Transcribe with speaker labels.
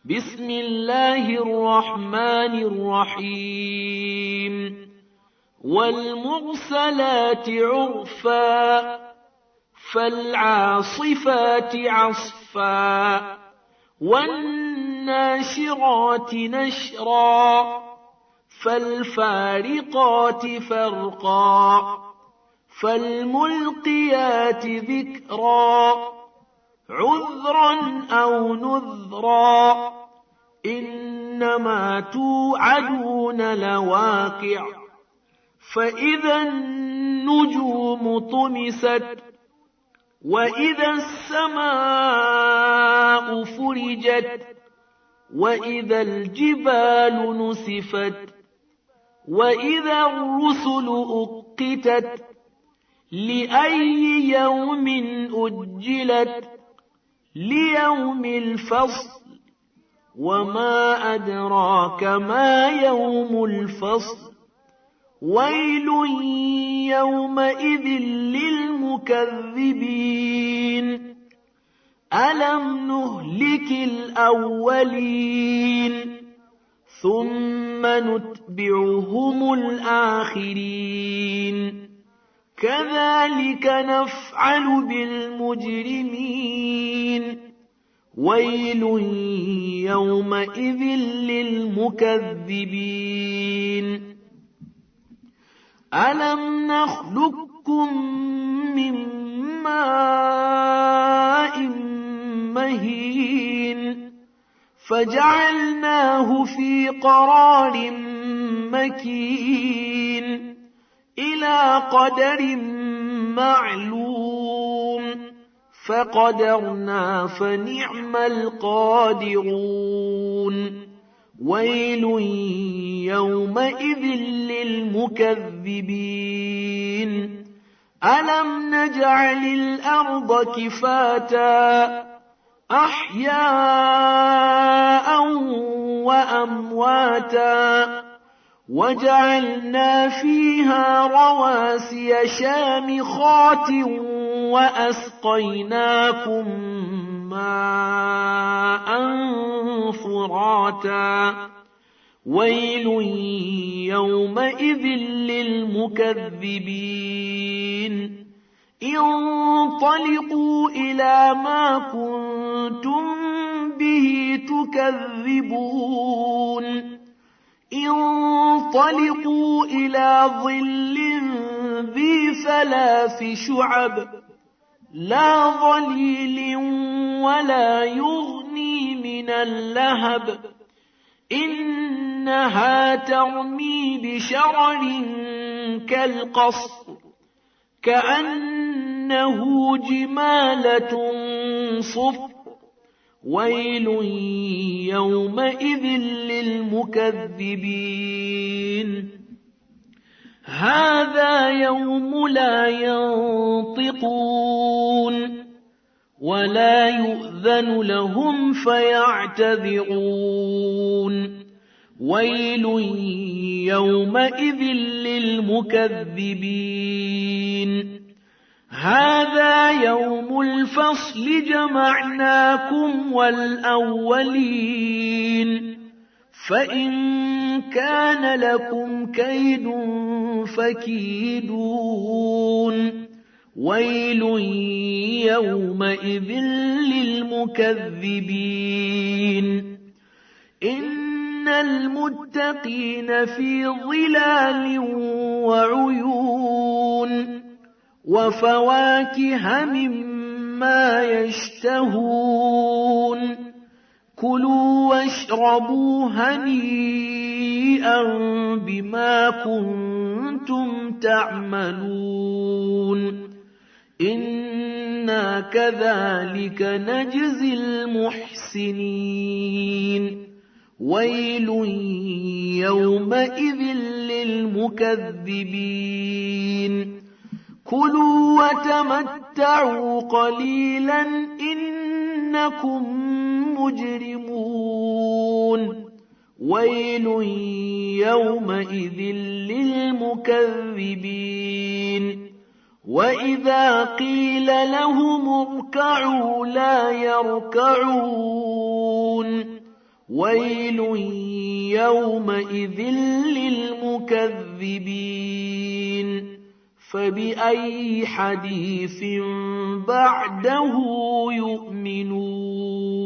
Speaker 1: بسم الله الرحمن الرحيم والمرسلات عرفا فالعاصفات عصفا والناشرات نشرا فالفارقات فرقا فالملقيات ذكرا عذرا أو نذرا إنما توعدون لواقع فإذا النجوم طمست وإذا السماء فرجت وإذا الجبال نسفت وإذا الرسل أقتت لأي يوم أجلت ليوم الفصل وما أدراك ما يوم الفصل ويل يومئذ للمكذبين ألم نهلك الأولين ثم نتبعهم الآخرين كذلك نفعل بالمجرمين ويل يومئذ للمكذبين ألم نخلقكم من ماء مهين فجعلناه في قرار مكين إلى قدر معلوم فقدرنا فنعم القادرون ويل يومئذ للمكذبين ألم نجعل الأرض كفاتا أحياء وأمواتا وجعلنا فيها رواسي شامخات وأسقيناكم ماء فراتا ويل يومئذ للمكذبين انطلقوا إلى ما كنتم به تكذبون انطلقوا إلى ظل ذي ثلاث شعب لا ظليل ولا يغني من اللهب إنها ترمي بشرر كالقصر كأنه جمالة صفر ويل يومئذ للمكذبين هذا يوم لا ينطقون ولا يؤذن لهم فيعتذرون ويل يومئذ للمكذبين هذا يوم الفصل جمعناكم والأولين فإن كان لكم كيد فكيدون ويل يومئذ للمكذبين إن المتقين في ظلال وعيون وفواكه مما يشتهون كلوا واشربوا هنيئا بما كنتم تعملون إنا كذلك نجزي المحسنين ويل يومئذ للمكذبين كلوا وتمتعوا قليلا إنكم مجرمون ويل يومئذ للمكذبين وإذا قيل لهم اركعوا لا يركعون ويل يومئذ للمكذبين فبأي حديث بعده يؤمنون